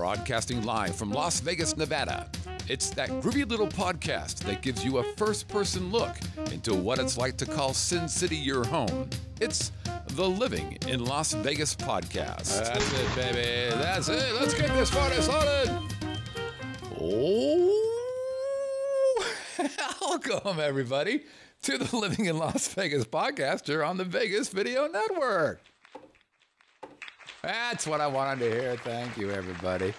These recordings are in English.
broadcasting live from Las Vegas, Nevada. It's that groovy little podcast that gives you a first-person look into what it's like to call Sin City your home. It's the Living in Las Vegas podcast. That's it, baby. That's it. Let's get this party started. Oh, welcome, everybody, to the Living in Las Vegas podcast here on the Vegas Video Network. That's what I wanted to hear. Thank you, everybody.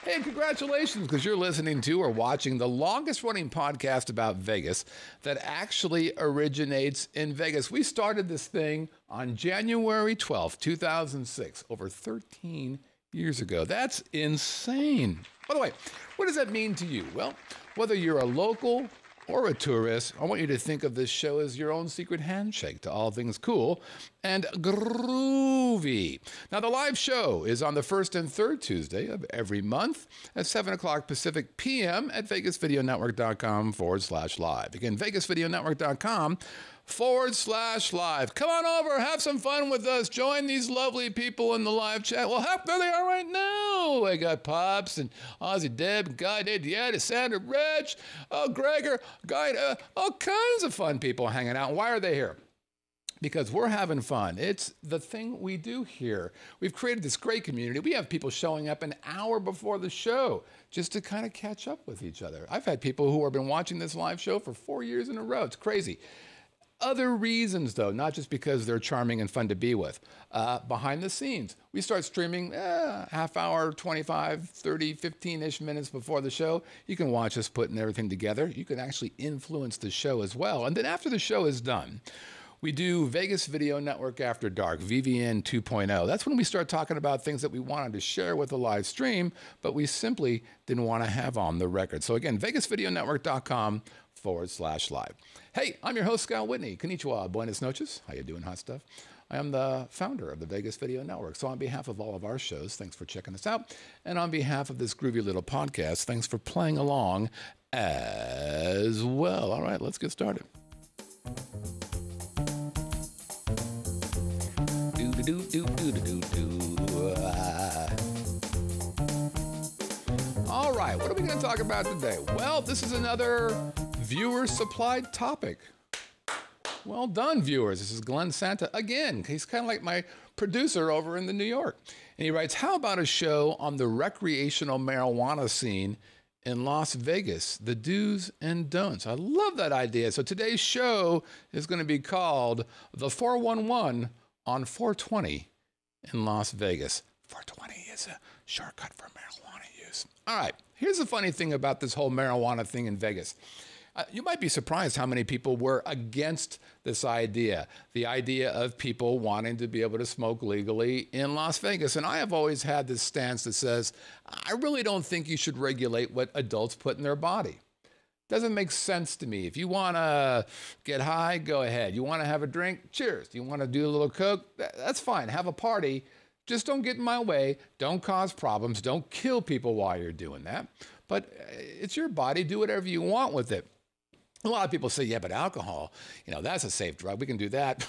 Hey, and congratulations, because you're listening to or watching the longest-running podcast about Vegas that actually originates in Vegas. We started this thing on January 12th, 2006, over 13 years ago. That's insane. By the way, what does that mean to you? Well, whether you're a local or a tourist, I want you to think of this show as your own secret handshake to all things cool and groovy. Now, the live show is on the first and third Tuesday of every month at 7 o'clock Pacific PM at VegasVideoNetwork.com/live. Again, VegasVideoNetwork.com/live. Come on over, have some fun with us. Join these lovely people in the live chat. Well, there they are right now. I got Pops and Ozzy, Deb, Guy, Dieta, Sandra, Rich, Gregor, Guy, all kinds of fun people hanging out. And why are they here? Because we're having fun. It's the thing we do here. We've created this great community. We have people showing up an hour before the show just to kind of catch up with each other. I've had people who have been watching this live show for 4 years in a row. It's crazy. Other reasons, though, not just because they're charming and fun to be with. Behind the scenes, we start streaming half hour, 25, 30, 15-ish minutes before the show. You can watch us putting everything together. You can actually influence the show as well. And then after the show is done, we do Vegas Video Network After Dark, VVN 2.0. That's when we start talking about things that we wanted to share with the live stream, but we simply didn't want to have on the record. So again, VegasVideoNetwork.com/live. Hey, I'm your host, Scott Whitney. Konnichiwa, buenas noches. How you doing, hot stuff? I am the founder of the Vegas Video Network. So on behalf of all of our shows, thanks for checking us out. And on behalf of this groovy little podcast, thanks for playing along as well. All right, let's get started. All right, what are we going to talk about today? Well, this is another viewer-supplied topic. Well done, viewers. This is Glenn Santa again. He's kind of like my producer over in New York. And he writes, how about a show on the recreational marijuana scene in Las Vegas, the do's and don'ts? I love that idea. So today's show is going to be called The 411 on 420 in Las Vegas. 420 is a shortcut for marijuana use. All right, here's the funny thing about this whole marijuana thing in Vegas. You might be surprised how many people were against this idea, the idea of people wanting to be able to smoke legally in Las Vegas. And I have always had this stance that says, I really don't think you should regulate what adults put in their body. Doesn't make sense to me. If you want to get high, go ahead. You want to have a drink? Cheers. You want to do a little coke? That's fine. Have a party. Just don't get in my way. Don't cause problems. Don't kill people while you're doing that. But it's your body. Do whatever you want with it. A lot of people say, yeah, but alcohol, that's a safe drug. We can do that.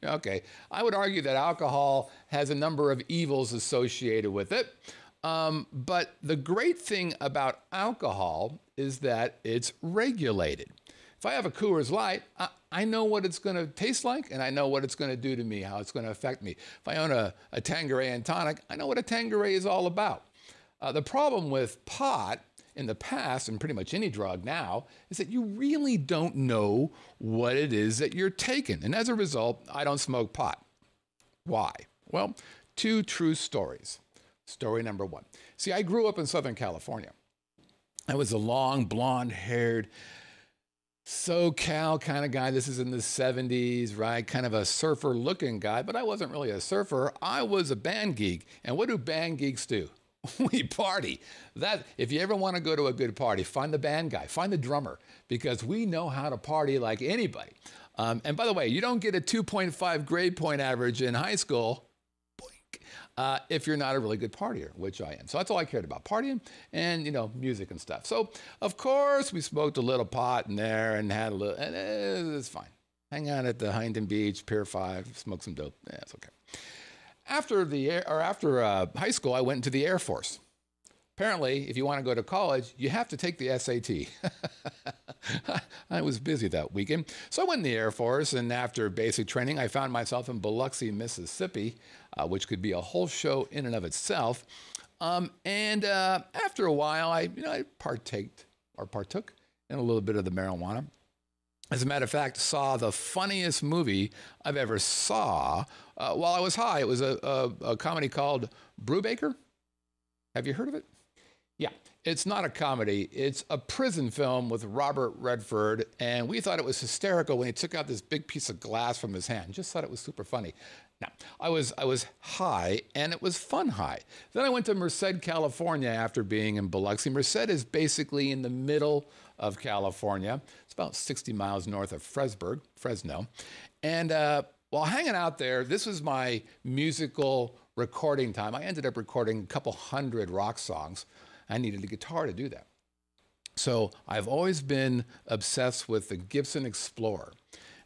Okay. I would argue that alcohol has a number of evils associated with it. But the great thing about alcohol is that it's regulated. If I have a Coors Light, I know what it's going to taste like, and I know what it's going to do to me, how it's going to affect me. If I own a Tanqueray and tonic, I know what a Tanqueray is all about. The problem with pot in the past, and pretty much any drug now, is that you really don't know what it is that you're taking. And as a result, I don't smoke pot. Why? Well, two true stories. Story number one. See, I grew up in Southern California. I was a long, blonde-haired SoCal kind of guy. This is in the 70s, right? Kind of a surfer-looking guy, but I wasn't really a surfer. I was a band geek. And what do band geeks do? We party. That if you ever want to go to a good party, find the band guy, find the drummer, because we know how to party like anybody. And by the way, you don't get a 2.5 grade point average in high school if you're not a really good partier, which I am. So that's all I cared about, partying and, music and stuff. So, of course, we smoked a little pot in there and had a little, and it's fine. Hang out at the Huntington Beach, Pier 5, smoke some dope. Yeah, it's okay. After high school, I went into the Air Force. Apparently, if you want to go to college, you have to take the SAT. I was busy that weekend. So I went in the Air Force, and after basic training, I found myself in Biloxi, Mississippi, which could be a whole show in and of itself. After a while, I partook in a little bit of the marijuana. As a matter of fact, saw the funniest movie I've ever saw while I was high. It was a comedy called Brubaker. Have you heard of it? Yeah, it's not a comedy. It's a prison film with Robert Redford, and we thought it was hysterical when he took out this big piece of glass from his hand. Just thought it was super funny. Now, I was high, and it was fun high. Then I went to Merced, California after being in Biloxi. Merced is basically in the middle of California. It's about 60 miles north of Fresno. And while hanging out there, this was my musical recording time. I ended up recording a couple hundred rock songs. I needed a guitar to do that. So I've always been obsessed with the Gibson Explorer.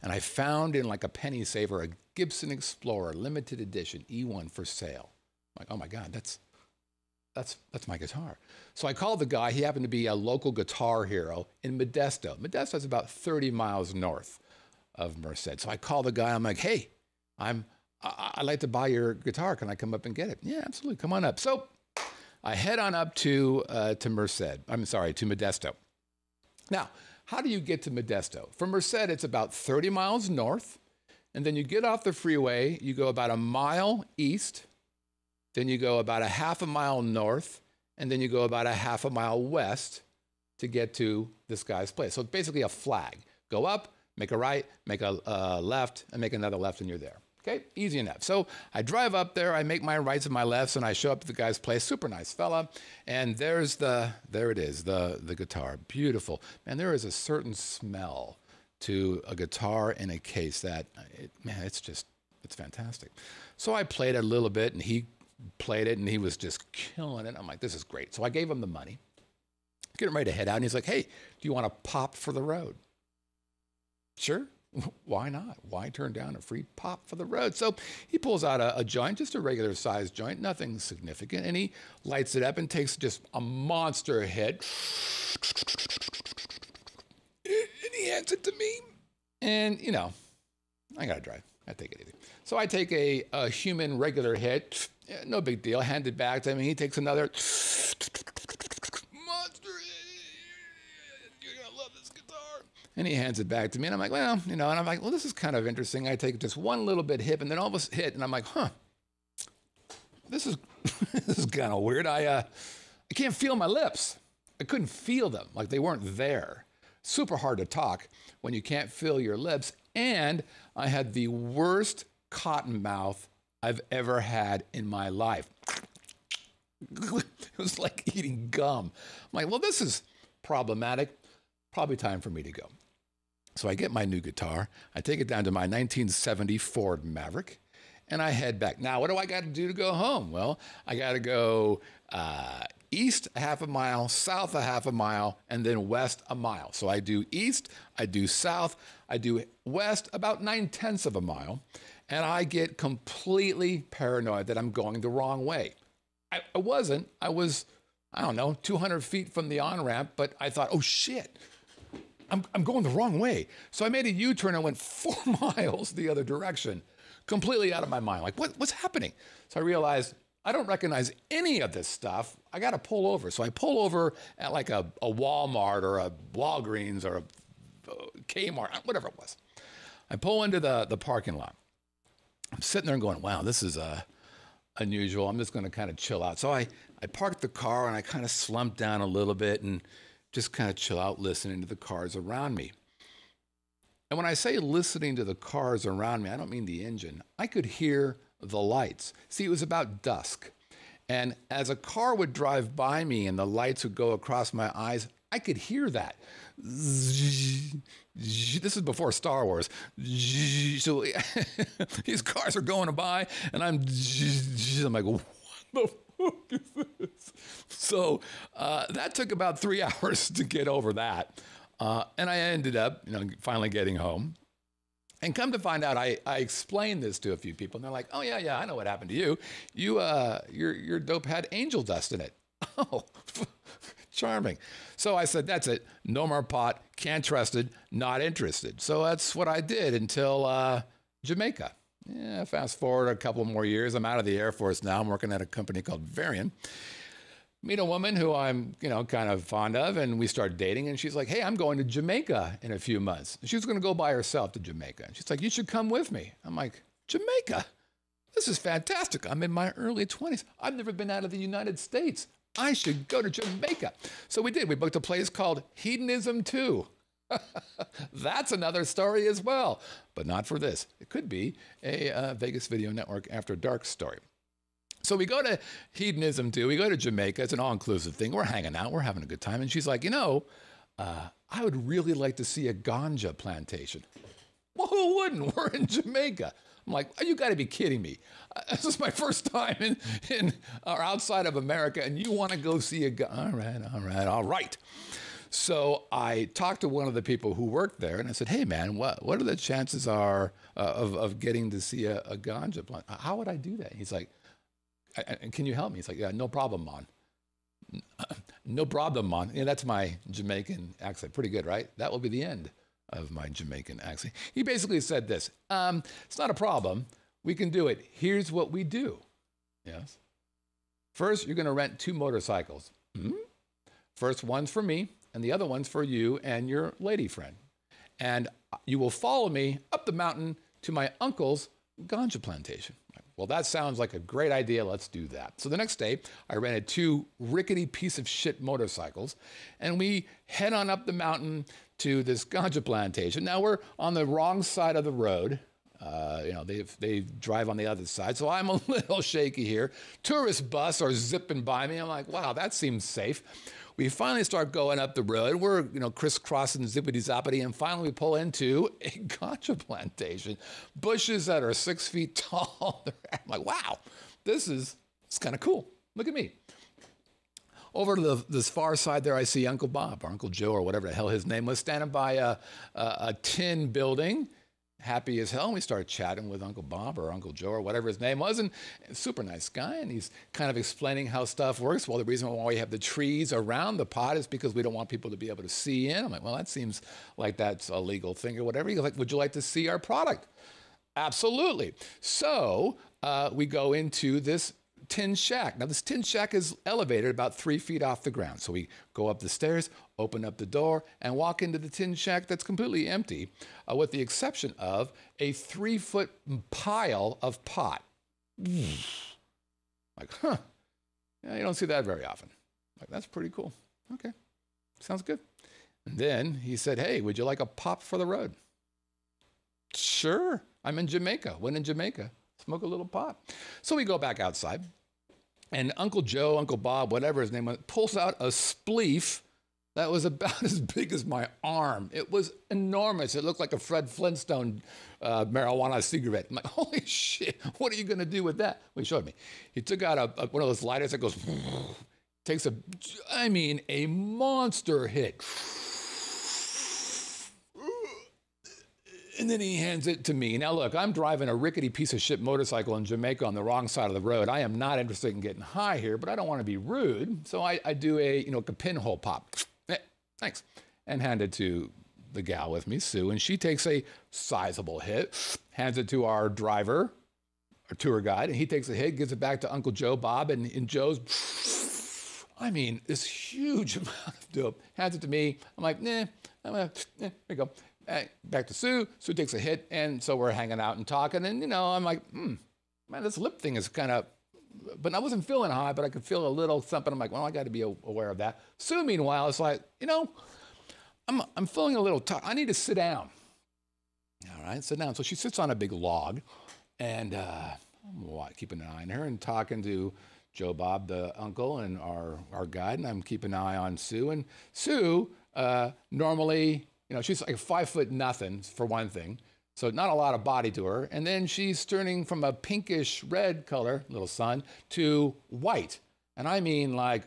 And I found in like a penny saver a Gibson Explorer limited edition E1 for sale. I'm like, oh my God, that's my guitar. So I called the guy. He happened to be a local guitar hero in Modesto. Modesto is about 30 miles north of Merced. So I called the guy. I'm like, hey, I'd like to buy your guitar. Can I come up and get it? Yeah, absolutely. Come on up. So I head on up to Modesto. Now, how do you get to Modesto? From Merced, it's about 30 miles north, and then you get off the freeway, you go about a mile east, then you go about a half a mile north, and then you go about a half a mile west to get to this guy's place. So it's basically a flag. Go up, make a right, make a left, and make another left, and you're there. Okay, easy enough. So I drive up there, I make my rights and my lefts, and I show up at the guy's place. Super nice fella. And there it is, the guitar. Beautiful. Man, there is a certain smell to a guitar in a case that, it's fantastic. So I played it a little bit, and he played it, and he was just killing it. I'm like, this is great. So I gave him the money. Getting ready to head out, and he's like, hey, do you want to pop for the road? Sure. Why not? Why turn down a free pop for the road? So he pulls out a joint, just a regular sized joint, nothing significant, and he lights it up and takes just a monster hit. And he hands it to me. And, I got to drive. I take it easy. So I take a human regular hit, no big deal, hand it back to him, and he takes another monster hit. You're going to love this guitar. And he hands it back to me, and I'm like, well, and I'm like, well, this is kind of interesting. I take just one little bit hit, and then all of a hit, and I'm like, this is this is kind of weird. I can't feel my lips. I couldn't feel them, like they weren't there. Super hard to talk when you can't feel your lips. And I had the worst cotton mouth I've ever had in my life. It was like eating gum. I'm like, well, this is problematic. Probably time for me to go. So I get my new guitar. I take it down to my 1970 Ford Maverick, and I head back. Now, what do I got to do to go home? Well, I got to go east a half a mile, south a half a mile, and then west a mile. So I do east, I do south, I do west about 9/10 of a mile, and I get completely paranoid that I'm going the wrong way. I wasn't. I was, 200 feet from the on-ramp, but I thought, oh, shit. I'm going the wrong way. So I made a U-turn and went 4 miles the other direction, completely out of my mind. Like, what's happening? So I realized I don't recognize any of this stuff. I got to pull over. So I pull over at like a Walmart or a Walgreens or a Kmart, whatever it was. I pull into the parking lot. I'm sitting there and going, wow, this is unusual. I'm just going to kind of chill out. So I parked the car and I kind of slumped down a little bit and just kind of chill out, listening to the cars around me. And when I say listening to the cars around me, I don't mean the engine. I could hear the lights. See, it was about dusk. And as a car would drive by me and the lights would go across my eyes, I could hear that. This is before Star Wars. So these cars are going by, and I'm like, what the fuck is this? So that took about 3 hours to get over that. And I ended up, finally getting home. And come to find out, I explained this to a few people, and they're like, oh, yeah, I know what happened to you. Your dope had angel dust in it. Oh, charming. So I said, that's it. No more pot. Can't trust it. Not interested. So that's what I did until Jamaica. Yeah, fast forward a couple more years. I'm out of the Air Force now. I'm working at a company called Varian. Meet a woman who I'm, kind of fond of, and we start dating, and she's like, hey, I'm going to Jamaica in a few months. She was going to go by herself to Jamaica. And she's like, you should come with me. I'm like, Jamaica? This is fantastic. I'm in my early 20s. I've never been out of the United States. I should go to Jamaica. So we did. We booked a place called Hedonism 2. That's another story as well, but not for this. It could be a Vegas Video Network After Dark story. So we go to Hedonism 2. We go to Jamaica. It's an all-inclusive thing. We're hanging out. We're having a good time. And she's like, I would really like to see a ganja plantation. Well, who wouldn't? We're in Jamaica. I'm like, you got to be kidding me. This is my first time in or outside of America, and you want to go see a all right. So I talked to one of the people who worked there, and I said, hey, man, what are the chances of getting to see a ganja plant? How would I do that? He's like, can you help me? He's like, yeah, no problem, man. No problem, man. Yeah, that's my Jamaican accent. Pretty good, right? That will be the end of my Jamaican accent. He basically said this, it's not a problem. We can do it. Here's what we do. Yes. First, you're going to rent 2 motorcycles. First one's for me, and the other one's for you and your lady friend. And you will follow me up the mountain to my uncle's ganja plantation. Well, that sounds like a great idea. Let's do that. So the next day, I rented 2 rickety piece of shit motorcycles, and we head on up the mountain to this ganja plantation. Now we're on the wrong side of the road. They drive on the other side, so I'm a little shaky here. Tourist bus are zipping by me. I'm like, wow, that seems safe. We finally start going up the road. We're, crisscrossing zippity-zappity, and finally we pull into a ganja plantation. Bushes that are 6 feet tall. I'm like, wow, this is kind of cool. Look at me. Over to this far side there, I see Uncle Bob or Uncle Joe or whatever the hell his name was, standing by a tin building, happy as hell. And we started chatting with Uncle Bob or Uncle Joe or whatever his name was, and super nice guy. And he's kind of explaining how stuff works. Well, the reason why we have the trees around the pot is because we don't want people to be able to see in. I'm like, well, that seems like that's a legal thing or whatever. He's like, would you like to see our product? Absolutely. So we go into this tin shack. Now, this tin shack is elevated about 3 feet off the ground. So we go up the stairs, open up the door, and walk into the tin shack that's completely empty, with the exception of a 3-foot pile of pot. Like, yeah, you don't see that very often. Like, that's pretty cool. Okay, sounds good. And then he said, hey, would you like a pop for the road? Sure. I'm in Jamaica. When in Jamaica, smoke a little pot. So we go back outside, and Uncle Joe, Uncle Bob, whatever his name was, pulls out a spleef that was about as big as my arm. It was enormous. It looked like a Fred Flintstone marijuana cigarette. I'm like, holy shit, what are you going to do with that? Well, he showed me. He took out one of those lighters that goes, takes a monster hit. And then he hands it to me. Now, look, I'm driving a rickety piece of shit motorcycle in Jamaica on the wrong side of the road. I am not interested in getting high here, but I don't want to be rude. So I do a pinhole pop. Thanks. And hand it to the gal with me, Sue. And she takes a sizable hit, hands it to our driver, our tour guide. And he takes a hit, gives it back to Uncle Joe, Bob. And Joe's, this huge amount of dope. Hands it to me. I'm like, here we go. Back to Sue. Sue takes a hit, and so we're hanging out and talking. And, I'm like, man, this lip thing is kind of, but I wasn't feeling high, but I could feel a little something. I'm like, well, I got to be aware of that. Sue, meanwhile, is like, I'm feeling a little tired. I need to sit down. All right, sit down. So she sits on a big log, and I'm keeping an eye on her and talking to Joe Bob, the uncle, and our guide, and I'm keeping an eye on Sue. And Sue, normally, she's like 5'0" for one thing, so not a lot of body to her. And then she's turning from a pinkish red color, little sun, to white. And I mean like,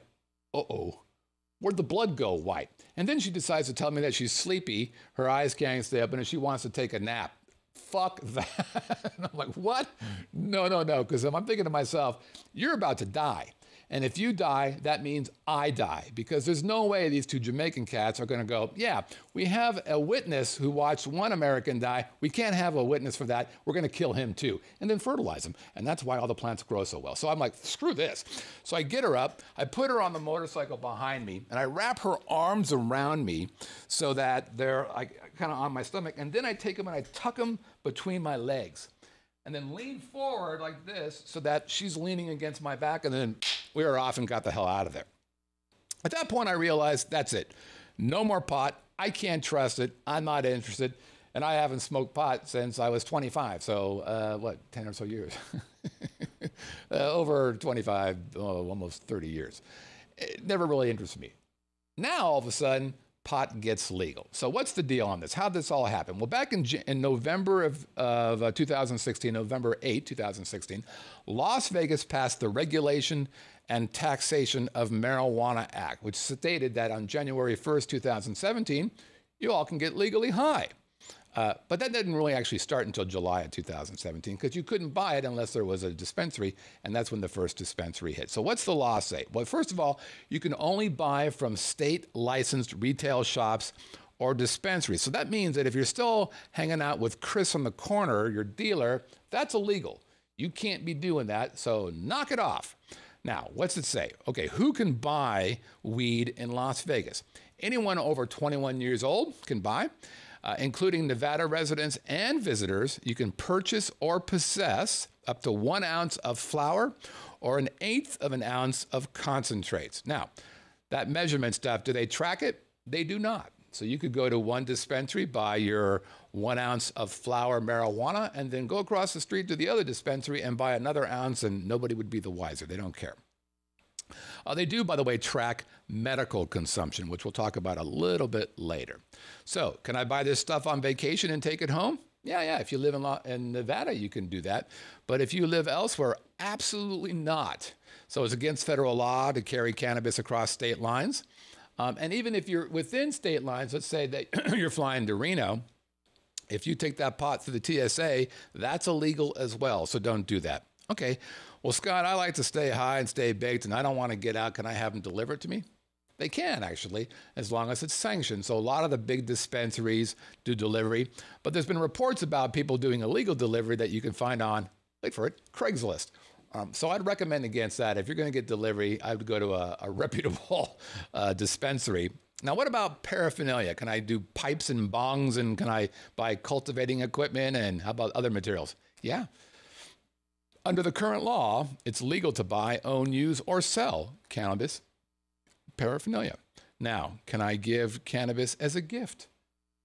where'd the blood go white? And then she decides to tell me that she's sleepy, her eyes can't stay open, and she wants to take a nap. Fuck that. And I'm like, what? No, because I'm thinking to myself, you're about to die. And if you die, that means I die, because there's no way these two Jamaican cats are going to go, yeah, we have a witness who watched one American die. We can't have a witness for that. We're going to kill him too, and then fertilize him. And that's why all the plants grow so well. So I'm like, screw this. So I get her up, I put her on the motorcycle behind me, and I wrap her arms around me so that they're kind of on my stomach. And then I take them and I tuck them between my legs. And then lean forward like this so that she's leaning against my back, and then we were off and got the hell out of there. At that point, I realized that's it. No more pot. I can't trust it. I'm not interested. And I haven't smoked pot since I was 25. So, 10 or so years? Over 25, almost 30 years. It never really interested me. Now, all of a sudden, pot gets legal. So what's the deal on this? How did this all happen? Well, back in November of 2016, November 8, 2016, Las Vegas passed the Regulation and Taxation of Marijuana Act, which stated that on January 1st, 2017, you all can get legally high. But that didn't really actually start until July of 2017, because you couldn't buy it unless there was a dispensary, and that's when the first dispensary hit. So what's the law say? Well, first of all, you can only buy from state-licensed retail shops or dispensaries. So that means that if you're still hanging out with Chris on the corner, your dealer, that's illegal. You can't be doing that, so knock it off. Now, what's it say? Okay, who can buy weed in Las Vegas? Anyone over 21 years old can buy. Including Nevada residents and visitors. You can purchase or possess up to 1 ounce of flour or 1/8 of an ounce of concentrates. Now, that measurement stuff, do they track it? They do not. So you could go to one dispensary, buy your 1 ounce of flour marijuana, and then go across the street to the other dispensary and buy another ounce, and nobody would be the wiser. They don't care. They do, by the way, track medical consumption, which we'll talk about a little bit later. So, can I buy this stuff on vacation and take it home? Yeah. If you live in Nevada, you can do that. But if you live elsewhere, absolutely not. So it's against federal law to carry cannabis across state lines. And even if you're within state lines, let's say that you're flying to Reno, if you take that pot through the TSA, that's illegal as well. So don't do that. Okay. Well, Scott, I like to stay high and stay baked, and I don't want to get out. Can I have them delivered to me? They can, actually, as long as it's sanctioned. So a lot of the big dispensaries do delivery. But there's been reports about people doing illegal delivery that you can find on, wait for it, Craigslist. So I'd recommend against that. If you're going to get delivery, I would go to a reputable dispensary. Now, what about paraphernalia? Can I do pipes and bongs, and can I buy cultivating equipment, and how about other materials? Yeah. Under the current law, it's legal to buy, own, use, or sell cannabis paraphernalia. Now, can I give cannabis as a gift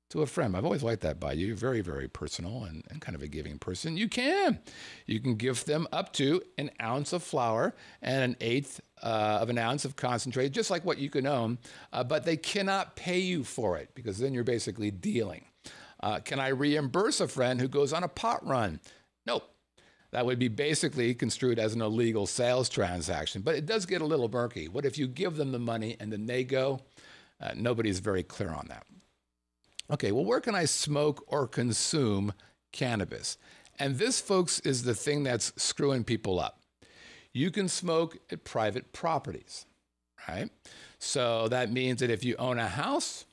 to a friend? I've always liked that by you. You're very, very personal and kind of a giving person. You can. You can gift them up to 1 ounce of flour and 1/8 of an ounce of concentrate, just like what you can own, but they cannot pay you for it, because then you're basically dealing. Can I reimburse a friend who goes on a pot run? Nope. That would be basically construed as an illegal sales transaction, but it does get a little murky. What if you give them the money and then they go? Nobody's very clear on that. Okay, well, where can I smoke or consume cannabis? And this, folks, is the thing that's screwing people up. You can smoke at private properties, right? So that means that if you own a house,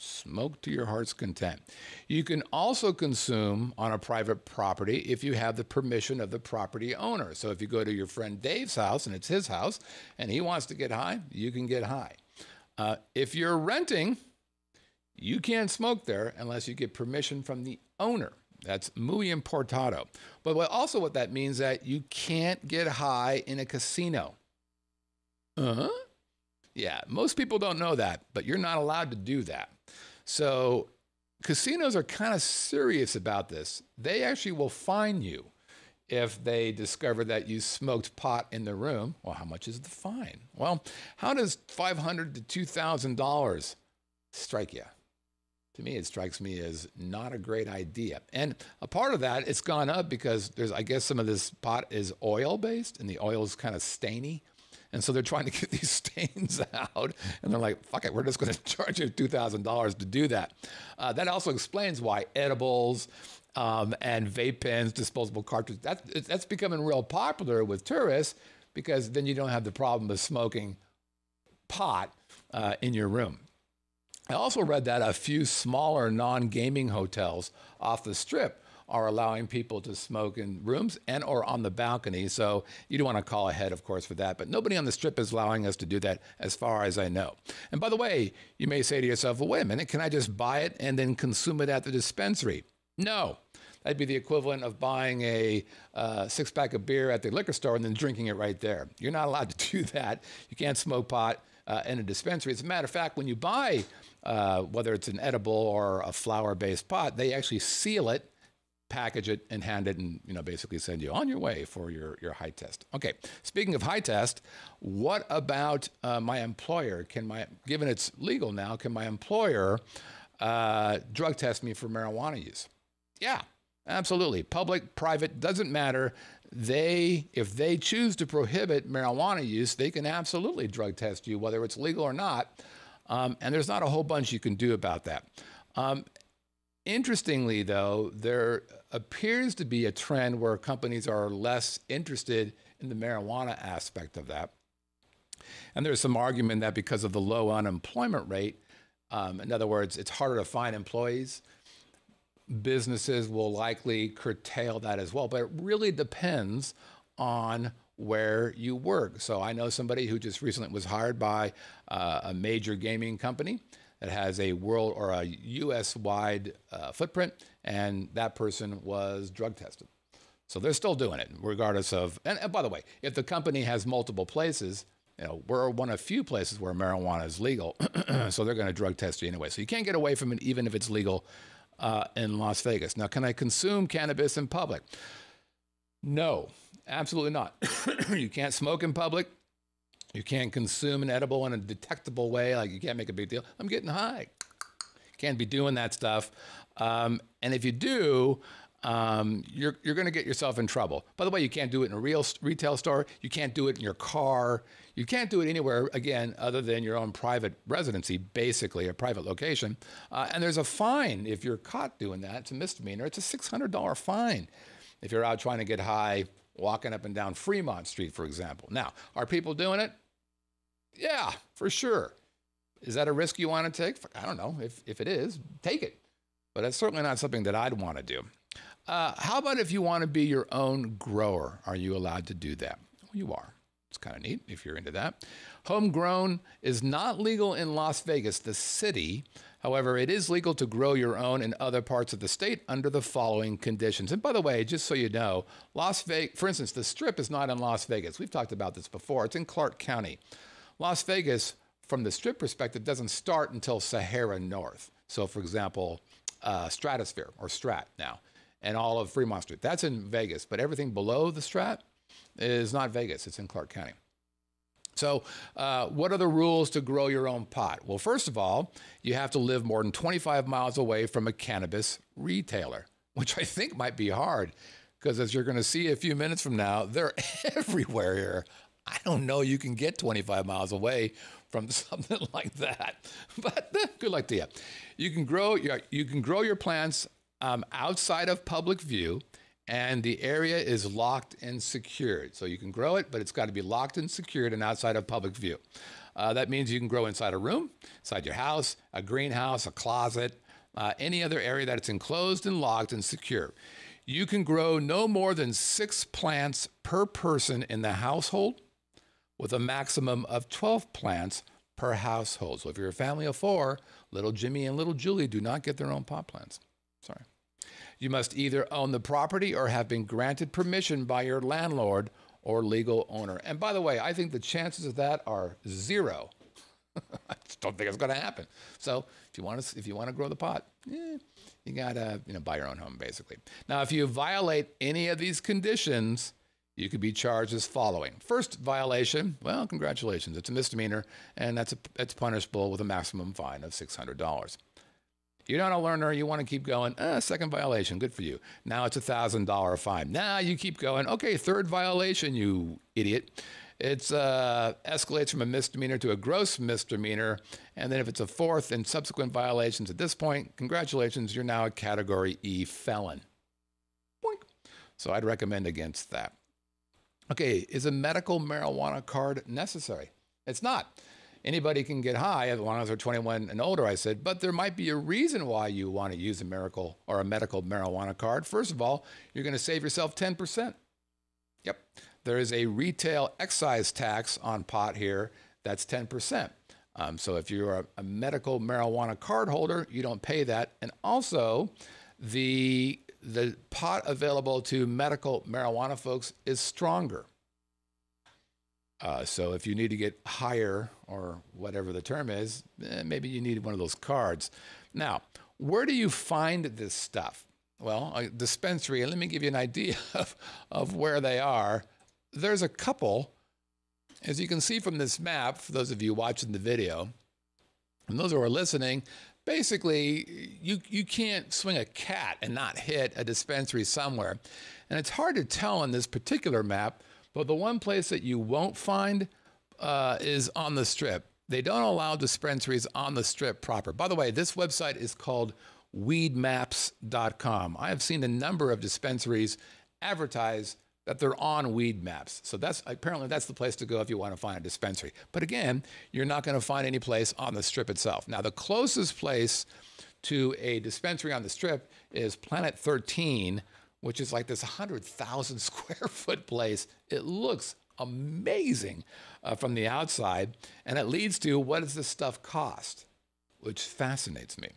smoke to your heart's content. You can also consume on a private property if you have the permission of the property owner. So if you go to your friend Dave's house and it's his house and he wants to get high, you can get high. If you're renting, you can't smoke there unless you get permission from the owner. That's muy importado. But what that means that you can't get high in a casino. Yeah, most people don't know that, but you're not allowed to do that. So casinos are kind of serious about this. They actually will fine you if they discover that you smoked pot in the room. Well, how much is the fine? Well, how does $500 to $2,000 strike you? To me, it strikes me as not a great idea. And a part of that, it's gone up because I guess some of this pot is oil-based, and the oil is kind of stainy. And so they're trying to get these stains out, and they're like, fuck it, we're just going to charge you $2,000 to do that. That also explains why edibles and vape pens, disposable cartridges, that's becoming real popular with tourists, because then you don't have the problem of smoking pot in your room. I also read that a few smaller non-gaming hotels off the strip are allowing people to smoke in rooms and or on the balcony. So you don't want to call ahead, of course, for that. But nobody on the strip is allowing us to do that as far as I know. And by the way, you may say to yourself, well, wait a minute, can I just buy it and then consume it at the dispensary? No. That'd be the equivalent of buying a six-pack of beer at the liquor store and then drinking it right there. You're not allowed to do that. You can't smoke pot in a dispensary. As a matter of fact, when you buy, whether it's an edible or a flower-based pot, they actually seal it, package it, and hand it, and basically send you on your way for your high test. Okay, speaking of high test, what about my employer? Given it's legal now, can my employer drug test me for marijuana use? Yeah, absolutely. Public, private, doesn't matter. If they choose to prohibit marijuana use, they can absolutely drug test you, whether it's legal or not. And there's not a whole bunch you can do about that. Interestingly, though, there appears to be a trend where companies are less interested in the marijuana aspect of that. And there's some argument that because of the low unemployment rate, in other words, it's harder to find employees, businesses will likely curtail that as well. But it really depends on where you work. So I know somebody who just recently was hired by a major gaming company that has a world or a US-wide footprint, and that person was drug tested. So they're still doing it, regardless of, and by the way, if the company has multiple places, we're one of few places where marijuana is legal, so they're going to drug test you anyway. So you can't get away from it even if it's legal in Las Vegas. Now, can I consume cannabis in public? No, absolutely not. You can't smoke in public. You can't consume an edible in a detectable way. Like, you can't make a big deal. I'm getting high. Can't be doing that stuff. And if you do, you're going to get yourself in trouble. By the way, you can't do it in a real retail store. You can't do it in your car. You can't do it anywhere, again, other than your own private residency, basically, a private location. And there's a fine if you're caught doing that. It's a misdemeanor. It's a $600 fine if you're out trying to get high, walking up and down Fremont Street, for example. Now, are people doing it? Yeah, for sure. Is that a risk you want to take? I don't know. If it is, take it. But it's certainly not something that I'd want to do. How about if you want to be your own grower? Are you allowed to do that? Well, you are. It's kind of neat if you're into that. Homegrown is not legal in Las Vegas, the city. However, it is legal to grow your own in other parts of the state under the following conditions. And by the way, just so you know, Las Vegas, for instance, the Strip is not in Las Vegas. We've talked about this before. It's in Clark County. Las Vegas, from the Strip perspective, doesn't start until Sahara North. So, for example, Stratosphere or Strat now, and all of Fremont Street. That's in Vegas, but everything below the Strat is not Vegas. It's in Clark County. So what are the rules to grow your own pot? Well, first of all, you have to live more than 25 miles away from a cannabis retailer, which I think might be hard because, as you're going to see a few minutes from now, they're everywhere here. I don't know you can get 25 miles away from something like that, but good luck to you. You can grow your plants outside of public view, and the area is locked and secured. So you can grow it, but it's got to be locked and secured and outside of public view. That means you can grow inside a room, inside your house, a greenhouse, a closet, any other area that it's enclosed and locked and secure. You can grow no more than 6 plants per person in the household, with a maximum of 12 plants per household. So if you're a family of 4, little Jimmy and little Julie do not get their own pot plants. Sorry. You must either own the property or have been granted permission by your landlord or legal owner. And by the way, I think the chances of that are 0. I just don't think it's going to happen. So if you want to grow the pot, you gotta buy your own home, basically. Now, if you violate any of these conditions, you could be charged as following. First violation, well, congratulations, it's a misdemeanor, and it's punishable with a maximum fine of $600. You're not a learner, you want to keep going, second violation, good for you. Now it's a $1,000 fine. Now you keep going, okay, third violation, you idiot. It's escalates from a misdemeanor to a gross misdemeanor, and then if it's a fourth and subsequent violations at this point, congratulations, you're now a Category E felon. Boink. So I'd recommend against that. Okay, is a medical marijuana card necessary? It's not. Anybody can get high as long as they're 21 and older, I said, but there might be a reason why you want to use a medical marijuana card. First of all, you're going to save yourself 10%. Yep. There is a retail excise tax on pot here that's 10%. So if you're a medical marijuana card holder, you don't pay that. And also, the pot available to medical marijuana folks is stronger. So if you need to get higher, or whatever the term is, maybe you need one of those cards. Now, where do you find this stuff? Well, a dispensary, and let me give you an idea of where they are. There's a couple, as you can see from this map, for those of you watching the video, and those who are listening, basically, you can't swing a cat and not hit a dispensary somewhere. And it's hard to tell on this particular map, but the one place that you won't find is on the Strip. They don't allow dispensaries on the Strip proper. By the way, this website is called weedmaps.com. I have seen a number of dispensaries advertise that they're on Weed Maps. So apparently that's the place to go if you want to find a dispensary. But again, you're not going to find any place on the Strip itself. Now, the closest place to a dispensary on the Strip is Planet 13, which is like this 100,000 square foot place. It looks amazing from the outside, and it leads to, what does this stuff cost? Which fascinates me.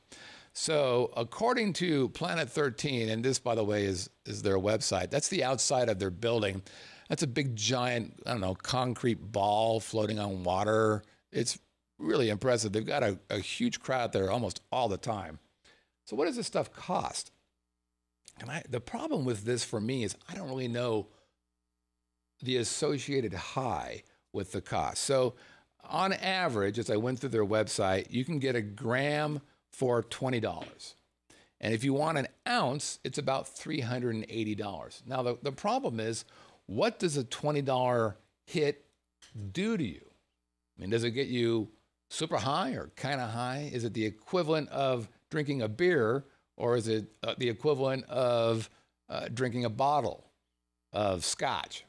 So according to Planet 13, and this, by the way, is their website, that's the outside of their building. That's a big, giant, I don't know, concrete ball floating on water. It's really impressive. They've got a huge crowd there almost all the time. So what does this stuff cost? And the problem with this for me is I don't really know the associated high with the cost. So on average, as I went through their website, you can get a gram for $20. And if you want an ounce, it's about $380. Now, the problem is, what does a $20 hit do to you? I mean, does it get you super high or kind of high? Is it the equivalent of drinking a beer, or is it the equivalent of drinking a bottle of scotch?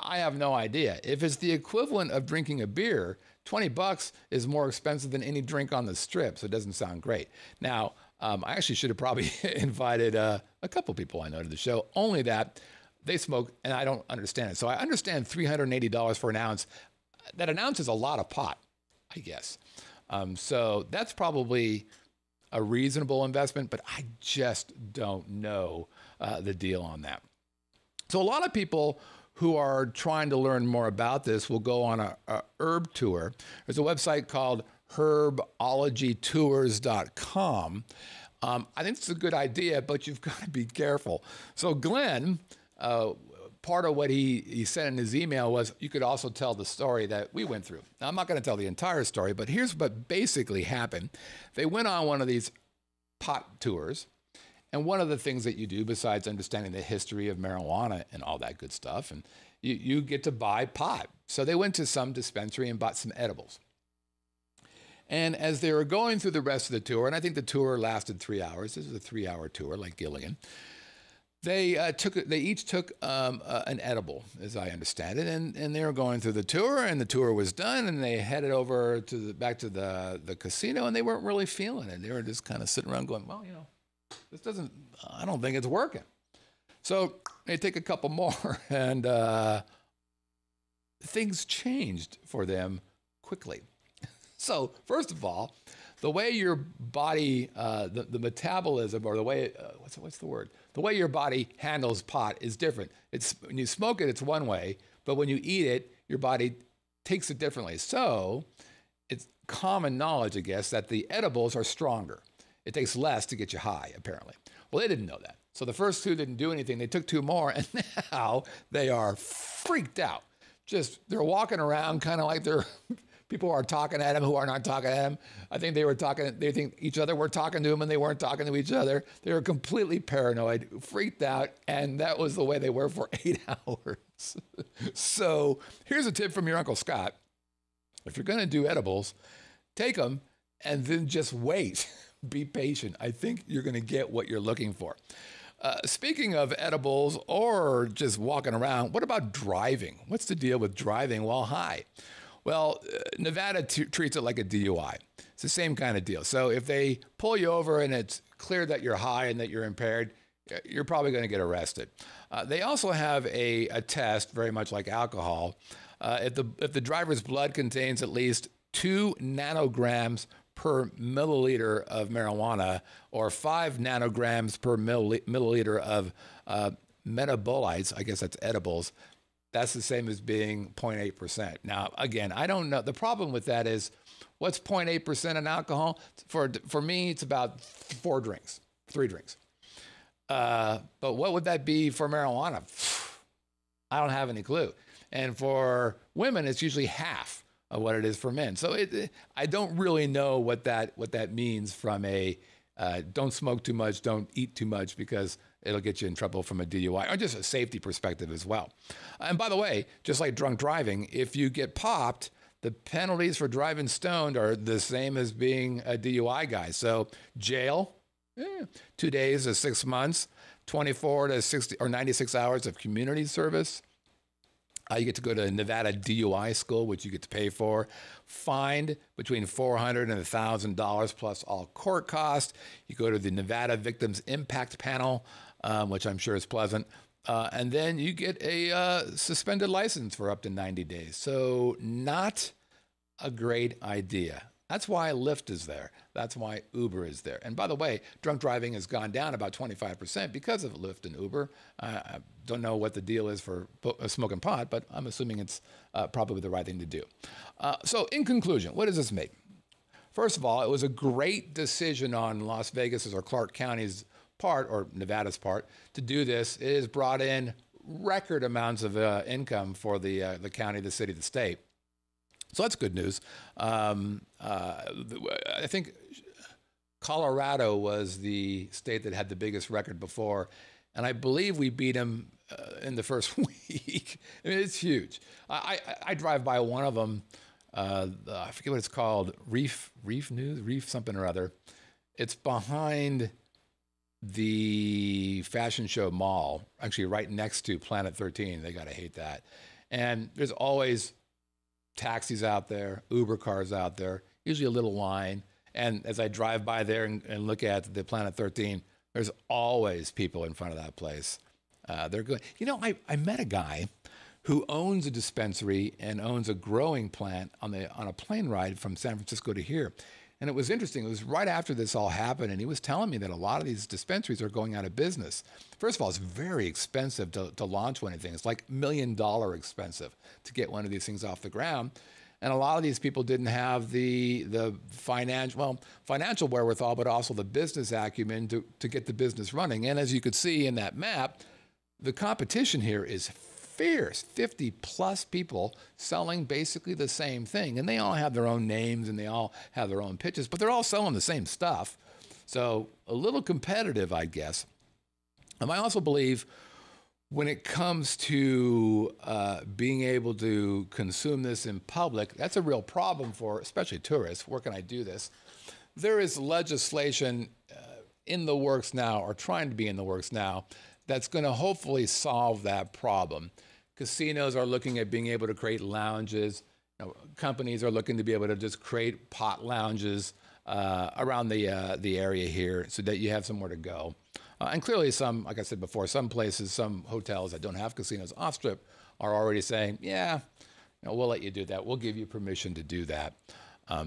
I have no idea. If it's the equivalent of drinking a beer, $20 is more expensive than any drink on the Strip, so it doesn't sound great. Now, I actually should have probably invited a couple people I know to the show, only that they smoke, and I don't understand it. So I understand $380 for an ounce. That an ounce is a lot of pot, I guess. So that's probably a reasonable investment, but I just don't know the deal on that. So a lot of people who are trying to learn more about this will go on a herb tour. There's a website called herbologytours.com. I think it's a good idea, but you've got to be careful. So Glenn, part of what he said in his email was, you could also tell the story that we went through. Now, I'm not going to tell the entire story, but here's what basically happened. They went on one of these pot tours. And one of the things that you do, besides understanding the history of marijuana and all that good stuff, and you get to buy pot. So they went to some dispensary and bought some edibles. And as they were going through the rest of the tour, and I think the tour lasted 3 hours. This is a 3-hour tour, like Gilligan. They each took an edible, as I understand it, and they were going through the tour, and the tour was done, and they headed over back to the casino, and they weren't really feeling it. They were just kind of sitting around going, well, I don't think it's working. So they take a couple more, and things changed for them quickly. So first of all, the way your body, the metabolism, or the way, what's the word? The way your body handles pot is different. When you smoke it, it's one way, but when you eat it, your body takes it differently. So it's common knowledge, I guess, that the edibles are stronger. It takes less to get you high, apparently. Well, they didn't know that. So the first two didn't do anything. They took two more, and now they are freaked out. They're walking around kind of like people are talking at them who are not talking at them. I think they think each other were talking to them, and they weren't talking to each other. They were completely paranoid, freaked out, and that was the way they were for 8 hours. So here's a tip from your Uncle Scott. If you're going to do edibles, take them and then just wait. Be patient. I think you're going to get what you're looking for. Speaking of edibles or just walking around, what about driving? What's the deal with driving while high? Well, Nevada treats it like a DUI. It's the same kind of deal. So if they pull you over and it's clear that you're high and that you're impaired, you're probably going to get arrested. They also have a test, very much like alcohol. If the driver's blood contains at least 2 nanograms per milliliter of marijuana or 5 nanograms per milliliter of metabolites, I guess that's edibles, that's the same as being 0.8%. Now, again, I don't know. The problem with that is, what's 0.8% in alcohol? For me, it's about 3 drinks. But what would that be for marijuana? I don't have any clue. And for women, it's usually half of what it is for men. So I don't really know what that means from a don't smoke too much, don't eat too much, because it'll get you in trouble from a DUI, or just a safety perspective as well. And by the way, just like drunk driving, if you get popped, the penalties for driving stoned are the same as being a DUI guy. So jail, 2 days to 6 months, 24 to 60 or 96 hours of community service. You get to go to Nevada DUI school, which you get to pay for. Fined between $400 and $1,000 plus all court costs. You go to the Nevada Victims Impact Panel, which I'm sure is pleasant. And then you get a suspended license for up to 90 days. So not a great idea. That's why Lyft is there. That's why Uber is there. And by the way, drunk driving has gone down about 25% because of Lyft and Uber. I don't know what the deal is for smoking pot, but I'm assuming it's probably the right thing to do. So in conclusion, what does this make? First of all, it was a great decision on Las Vegas's or Clark County's part, or Nevada's part, to do this. It has brought in record amounts of income for the county, the city, the state. So that's good news. I think Colorado was the state that had the biggest record before, and I believe we beat them in the first week. I mean, it's huge. I drive by one of them. I forget what it's called. Reef something or other. It's behind the Fashion Show Mall, actually right next to Planet 13. They got to hate that. And there's always taxis out there, Uber cars out there, usually a little line. And as I drive by there and look at the Planet 13, there's always people in front of that place. They're good. You know, I met a guy who owns a dispensary and owns a growing plant on a plane ride from San Francisco to here. And it was interesting. It was right after this all happened, and he was telling me that a lot of these dispensaries are going out of business. First of all, it's very expensive to launch one of these things. It's like $1 million expensive to get one of these things off the ground. And a lot of these people didn't have the financial wherewithal, but also the business acumen to get the business running. And as you could see in that map, the competition here is fierce. 50 plus people selling basically the same thing. And they all have their own names and they all have their own pitches, but they're all selling the same stuff. So a little competitive, I guess. And I also believe when it comes to being able to consume this in public, that's a real problem for especially tourists. Where can I do this? There is legislation in the works now, or trying to be in the works now, that's going to hopefully solve that problem. Casinos are looking at being able to create lounges. Companies are looking to be able to just create pot lounges around the area here so that you have somewhere to go. And clearly some, like I said before, some places, some hotels that don't have casinos off-strip are already saying, yeah, we'll let you do that. We'll give you permission to do that.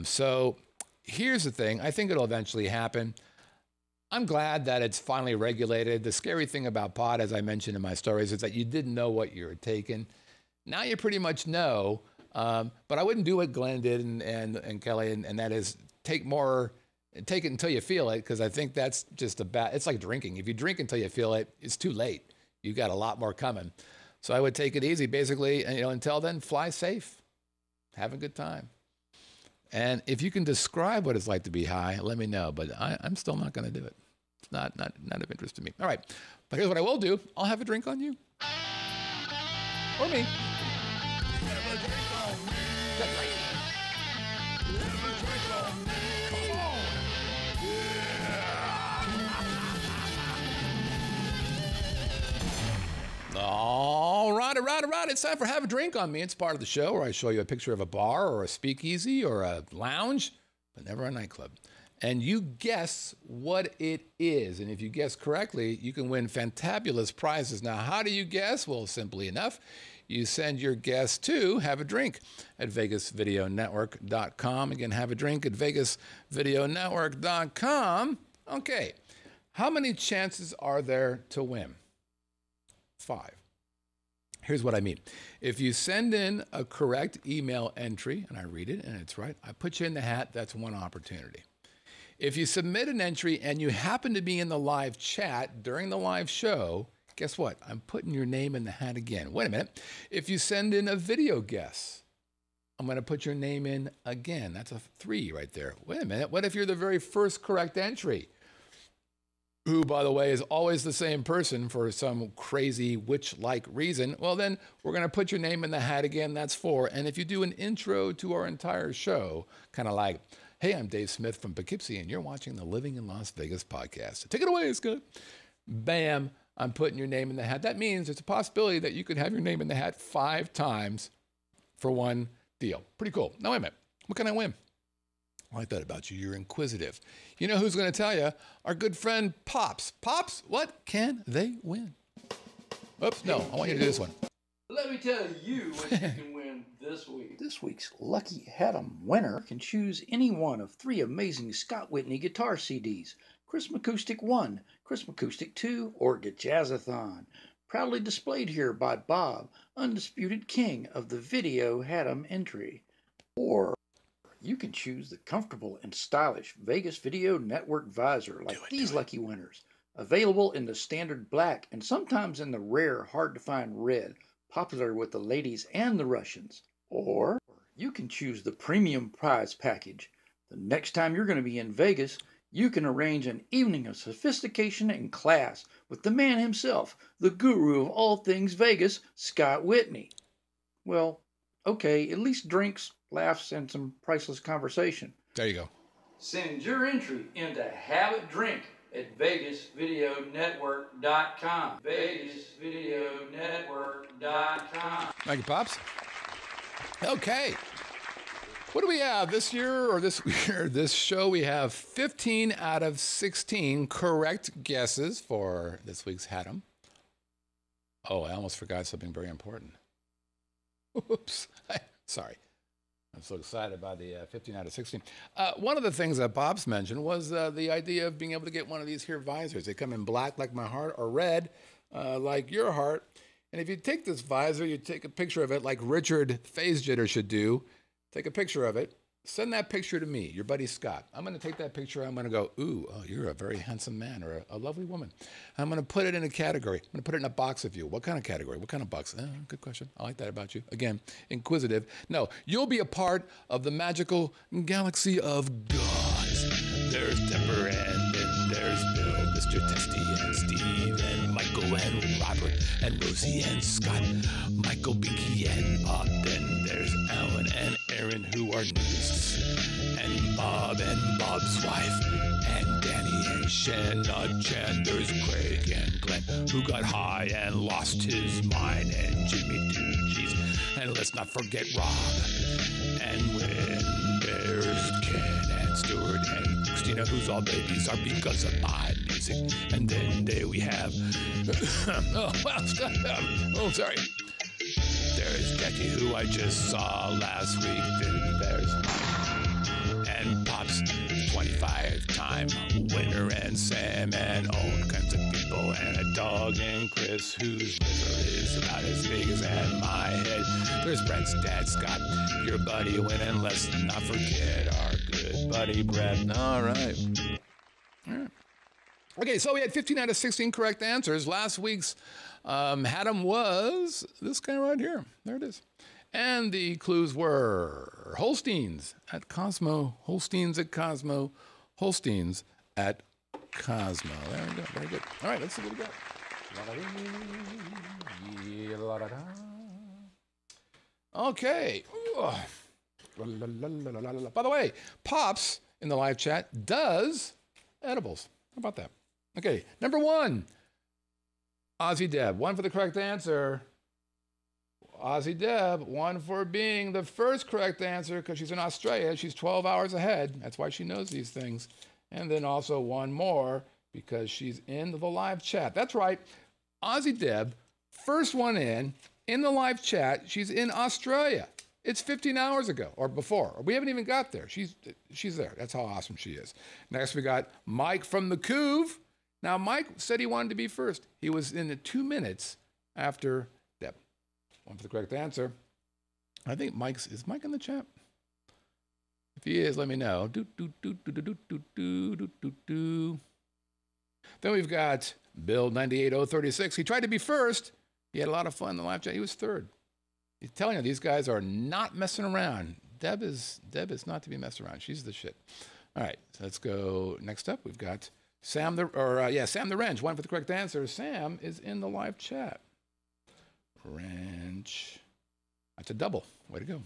So here's the thing. I think it'll eventually happen. I'm glad that it's finally regulated. The scary thing about pot, as I mentioned in my stories, is that you didn't know what you were taking. Now you pretty much know, but I wouldn't do what Glenn did and Kelly, and that is take it until you feel it, because I think that's just it's like drinking. If you drink until you feel it, it's too late. You've got a lot more coming. So I would take it easy, basically, and until then, fly safe. Have a good time. And if you can describe what it's like to be high, let me know. But I'm still not going to do it. It's not of interest to me. All right. But here's what I will do. I'll have a drink on you. Or me. Have a drink on me. That's right. Have a drink on me. Come on. Yeah. All right. It's time for Have a Drink on Me. It's part of the show where I show you a picture of a bar or a speakeasy or a lounge, but never a nightclub. And you guess what it is. And if you guess correctly, you can win fantabulous prizes. Now, how do you guess? Well, simply enough, you send your guess to Have a Drink at VegasVideoNetwork.com. Again, have a drink at VegasVideoNetwork.com. Okay. How many chances are there to win? 5. Here's what I mean. If you send in a correct email entry, and I read it and it's right, I put you in the hat, that's one opportunity. If you submit an entry and you happen to be in the live chat during the live show, guess what? I'm putting your name in the hat again. Wait a minute. If you send in a video guess, I'm going to put your name in again. That's a 3 right there. Wait a minute. What if you're the very first correct entry? Who, by the way, is always the same person for some crazy witch-like reason, well, then we're going to put your name in the hat again. That's 4. And if you do an intro to our entire show, kind of like, hey, I'm Dave Smith from Poughkeepsie, and you're watching the Living in Las Vegas podcast. Take it away, Scott. Bam, I'm putting your name in the hat. That means there's a possibility that you could have your name in the hat 5 times for one deal. Pretty cool. Now, wait a minute. What can I win? I like that about you. You're inquisitive. You know who's going to tell you? Our good friend Pops. Pops, what can they win? Oops, no, I want you to do this one. Let me tell you what you can win this week. This week's Lucky Haddam winner can choose any one of 3 amazing Scott Whitney guitar CDs. Christmas Acoustic 1, Christmas Acoustic 2, or Jazzathon. Proudly displayed here by Bob, undisputed king of the video Haddam entry. Or you can choose the comfortable and stylish Vegas Video Network visor like these lucky winners. Available in the standard black and sometimes in the rare, hard-to-find red, popular with the ladies and the Russians. Or you can choose the premium prize package. The next time you're going to be in Vegas, you can arrange an evening of sophistication and class with the man himself, the guru of all things Vegas, Scott Whitney. Well, okay, at least drinks, laughs, and some priceless conversation. There you go. Send your entry into Have a Drink at VegasVideoNetwork.com. VegasVideoNetwork.com. Thank you, Pops. Okay. What do we have this year or this year? This show, we have 15 out of 16 correct guesses for this week's Haddam. Oh, I almost forgot something very important. Oops. Sorry. I'm so excited by the 15 out of 16. One of the things that Bob's mentioned was the idea of being able to get one of these here visors. They come in black like my heart or red like your heart. And if you take this visor, you take a picture of it like Richard Phase Jitter should do. Take a picture of it. Send that picture to me, your buddy Scott. I'm going to take that picture. I'm going to go, ooh, oh, you're a very handsome man or a lovely woman. I'm going to put it in a category. I'm going to put it in a box of you. What kind of category? What kind of box? Good question. I like that about you. Again, inquisitive. No, you'll be a part of the magical galaxy of gods. There's Dipper and then there's Bill, Mr. Testy and Steve and Michael and Robert and Rosie and Scott, Michael, Binky and Bob. Then there's Alan and Aaron who are newest, and Bob's wife, and Danny and Shanna Chan. There's Craig and Glenn who got high and lost his mind, and Jimmy Doogies, and let's not forget Rob. And when there's Ken and Stuart and Christina, whose all babies are because of my music. And then there we have sorry. There's Jackie, who I just saw last week. Then there's Mike and Pops, 25-time winner, and Sam, and all kinds of people, and a dog, and Chris, whose liver is about as big as my head. There's Brett's dad, Scott, your buddy, and let's not forget our good buddy Brett. All right. Okay, so we had 15 out of 16 correct answers. Last week's Haddam was this guy right here. There it is. And the clues were Holsteins at Cosmo, Holsteins at Cosmo, Holsteins at Cosmo. There we go. Very good. All right, let's see what we got. Okay. By the way, Pops in the live chat does edibles. How about that? Okay, number 1. Aussie Deb, 1 for the correct answer. Aussie Deb, 1 for being the first correct answer because she's in Australia. She's 12 hours ahead. That's why she knows these things. And then also 1 more because she's in the live chat. That's right. Aussie Deb, first one in the live chat. She's in Australia. It's 15 hours ago or before. We haven't even got there. She's there. That's how awesome she is. Next, we got Mike from the Couve. Now, Mike said he wanted to be first. He was in the 2 minutes after Deb. 1 for the correct answer. I think is Mike in the chat? If he is, let me know. Then we've got Bill 98036. He tried to be first. He had a lot of fun in the live chat. He was third. He's telling you these guys are not messing around. Deb is not to be messed around. She's the shit. All right, so let's go. Next up, we've got Sam the Wrench. 1 for the correct answer. Sam is in the live chat. Wrench. That's a double. Way to go.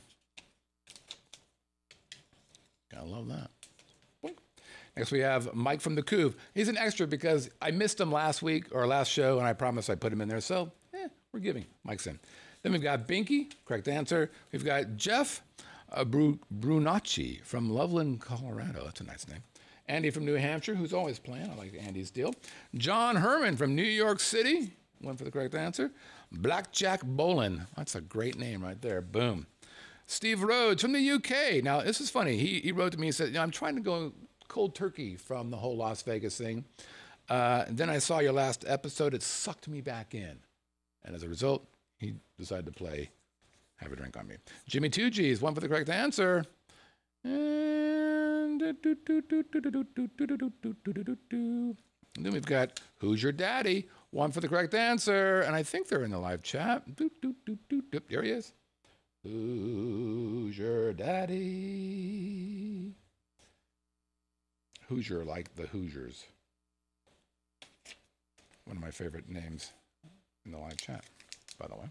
Gotta love that. Next, we have Mike from the Couve. He's an extra because I missed him last week or last show, and I promised I'd put him in there. So, we're giving. Mike's in. Then we've got Binky, correct answer. We've got Jeff Brunacci from Loveland, Colorado. That's a nice name. Andy from New Hampshire, who's always playing. I like Andy's deal. John Herman from New York City. 1 for the correct answer. Blackjack Bolin. That's a great name right there. Boom. Steve Rhodes from the UK. Now, this is funny. He wrote to me and said, I'm trying to go cold turkey from the whole Las Vegas thing. And then I saw your last episode. It sucked me back in. And as a result, he decided to have a drink on me. Jimmy 2G's, 1 for the correct answer. And then we've got Who's Your Daddy? 1 for the correct answer. And I think they're in the live chat. There he is. Who's your daddy? Hoosier, like the Hoosiers. One of my favorite names in the live chat, by the way.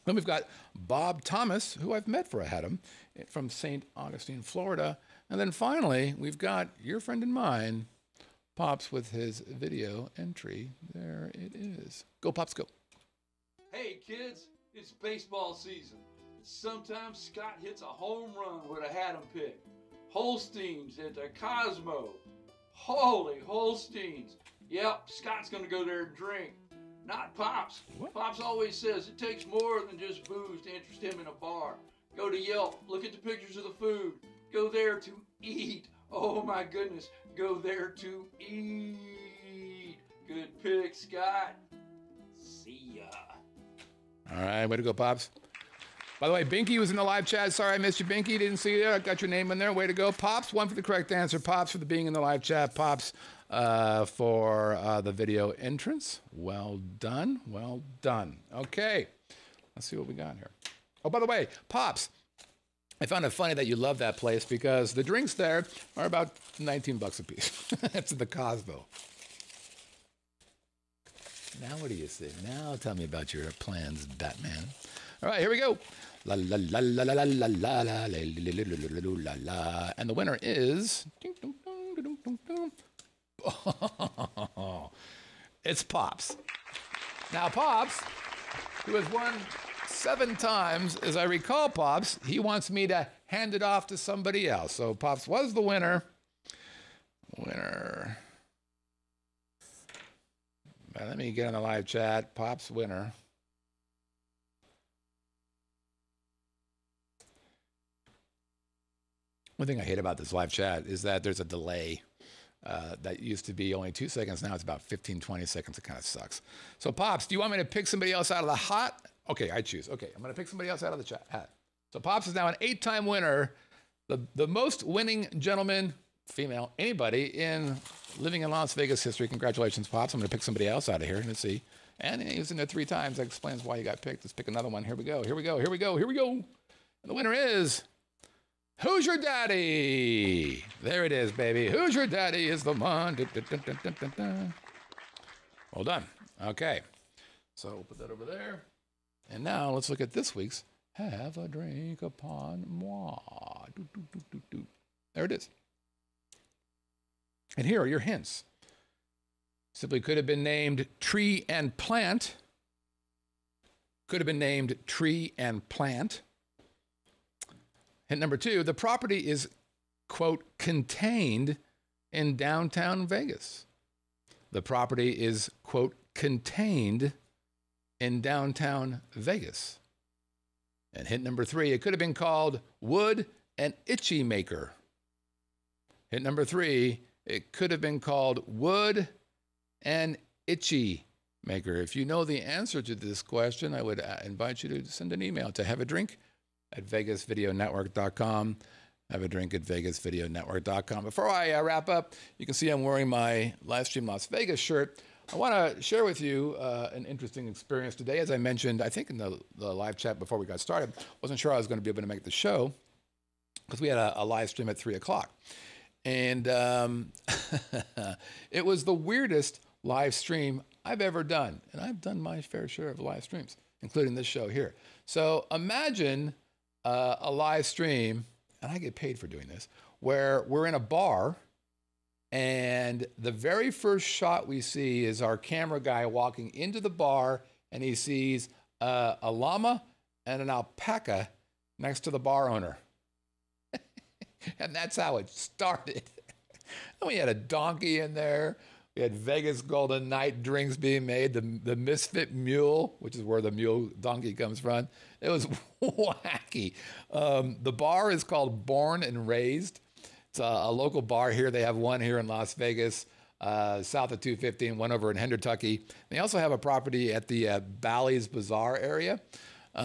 Then we've got Bob Thomas, who I've met for a Haddam, from St. Augustine, Florida. And then finally, we've got your friend and mine, Pops, with his video entry. There it is. Go, Pops, go. Hey, kids, it's baseball season. Sometimes Scott hits a home run with a Haddam pick. Holsteins at the Cosmo. Holy Holsteins. Yep, Scott's going to go there and drink. Not Pops. What? Pops always says it takes more than just booze to interest him in a bar. Go to Yelp, look at the pictures of the food. Go there to eat. Oh my goodness, go there to eat. Good pick, Scott. See ya. All right, way to go, Pops. By the way, Binky was in the live chat. Sorry I missed you, Binky. Didn't see you. I got your name in there. Way to go. Pops, 1 for the correct answer. Pops for being in the live chat. Pops for the video entrance. Well done. Well done. Okay. Let's see what we got here. Oh, by the way, Pops, I found it funny that you love that place because the drinks there are about $19 a piece. That's the Cosmo. Now what do you say? Now tell me about your plans, Batman. All right, here we go. La la la la la la la la la la la. And the winner is it's Pops. Now Pops, who has won 7 times, as I recall, Pops, he wants me to hand it off to somebody else. So Pops was the winner. Winner. Let me get on the live chat. Pops winner. One thing I hate about this live chat is that there's a delay. That used to be only 2 seconds. Now it's about 15, 20 seconds. It kind of sucks. So, Pops, do you want me to pick somebody else out of the hat? Okay, I choose. Okay, I'm going to pick somebody else out of the hat. So, Pops is now an 8-time winner, the most winning gentleman, female, anybody in living in Las Vegas history. Congratulations, Pops. I'm going to pick somebody else out of here. Let's see. And he was in there 3 times. That explains why he got picked. Let's pick another one. Here we go. Here we go. Here we go. Here we go. And the winner is... Who's Your Daddy? There it is, baby. Who's Your Daddy is the one. Dun, dun, dun, dun, dun, dun. Well done. Okay. So we'll put that over there. And now let's look at this week's Have a Drink Upon Moi. Do, do, do, do, do. There it is. And here are your hints. Simply could have been named Tree and Plant. Could have been named Tree and Plant. Hint number 2, the property is, quote, contained in downtown Vegas. The property is, quote, contained in downtown Vegas. And hint number 3, it could have been called Wood and Itchy Maker. Hint number 3, it could have been called Wood and Itchy Maker. If you know the answer to this question, I would invite you to send an email to haveadrink@vegasvideonetwork.com. Have a drink at vegasvideonetwork.com. Before I wrap up, you can see I'm wearing my Livestream Las Vegas shirt. I want to share with you an interesting experience today. As I mentioned, I think in the live chat before we got started, wasn't sure I was going to be able to make the show because we had a live stream at 3 o'clock. And it was the weirdest live stream I've ever done. And I've done my fair share of live streams, including this show here. So imagine a live stream, and I get paid for doing this, where we're in a bar, and the very first shot we see is our camera guy walking into the bar, and he sees a llama and an alpaca next to the bar owner. And that's how it started. And we had a donkey in there. We had Vegas Golden Night drinks being made, the Misfit Mule, which is where the mule donkey comes from. It was wacky. The bar is called Born and Raised. It's a local bar here. They have one here in Las Vegas, south of 250, and one over in Hendertucky. They also have a property at the Bally's Bazaar area.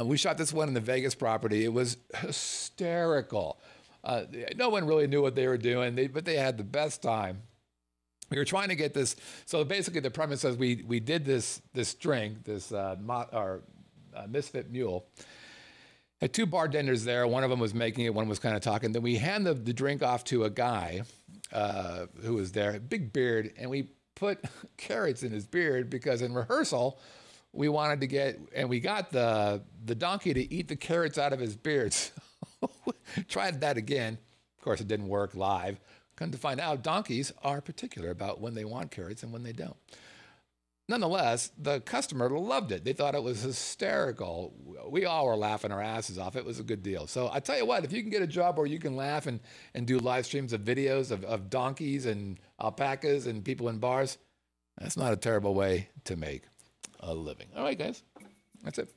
We shot this one in the Vegas property. It was hysterical. No one really knew what they were doing, but they had the best time. We were trying to get this. So basically, the premise is we did this drink, this Misfit Mule. Had 2 bartenders there. One of them was making it. One was kind of talking. Then we hand the drink off to a guy who was there, big beard, and we put carrots in his beard because in rehearsal we wanted to get, and we got the donkey to eat the carrots out of his beard. So tried that again. Of course, it didn't work live. Come to find out, donkeys are particular about when they want carrots and when they don't. Nonetheless, the customer loved it. They thought it was hysterical. We all were laughing our asses off. It was a good deal. So I tell you what, if you can get a job where you can laugh and do live streams of videos of donkeys and alpacas and people in bars, that's not a terrible way to make a living. All right, guys, that's it.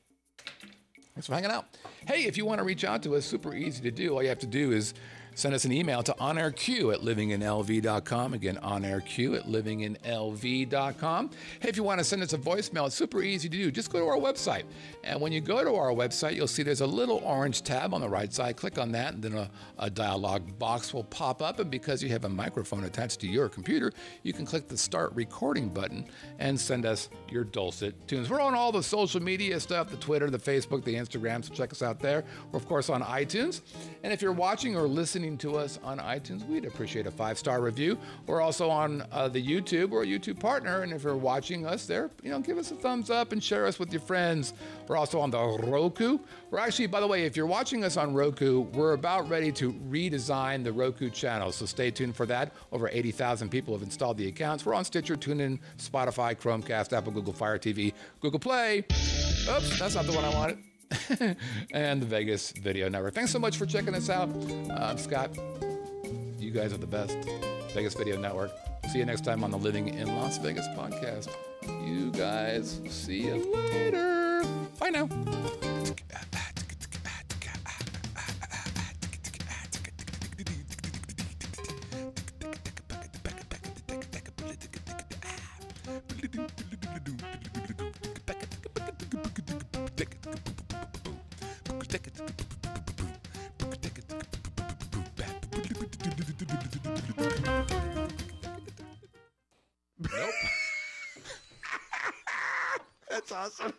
Thanks for hanging out. Hey, if you want to reach out to us, super easy to do. All you have to do is send us an email to onairq@livinginlv.com. Again, onairq@livinginlv.com. Hey, if you want to send us a voicemail, it's super easy to do. Just go to our website. And when you go to our website, you'll see there's a little orange tab on the right side. Click on that, and then a dialog box will pop up. And because you have a microphone attached to your computer, you can click the Start Recording button and send us your dulcet tunes. We're on all the social media stuff, the Twitter, the Facebook, the Instagram, so check us out there. We're, of course, on iTunes. And if you're watching or listening to us on iTunes, we'd appreciate a 5-star review. We're also on the YouTube. We're a YouTube partner, and if you're watching us there, give us a thumbs up and share us with your friends. We're also on the Roku. We're actually, by the way, if you're watching us on Roku, we're about ready to redesign the Roku channel, so stay tuned for that. Over 80,000 people have installed the accounts. We're on Stitcher, TuneIn, Spotify, Chromecast, Apple, Google Fire TV, Google Play. Oops, that's not the one I wanted. And the Vegas Video Network. Thanks so much for checking us out. I'm Scott. You guys are the best. Vegas Video Network. See you next time on the Living in Las Vegas podcast. You guys, see you later. Bye now. Nope. That's awesome.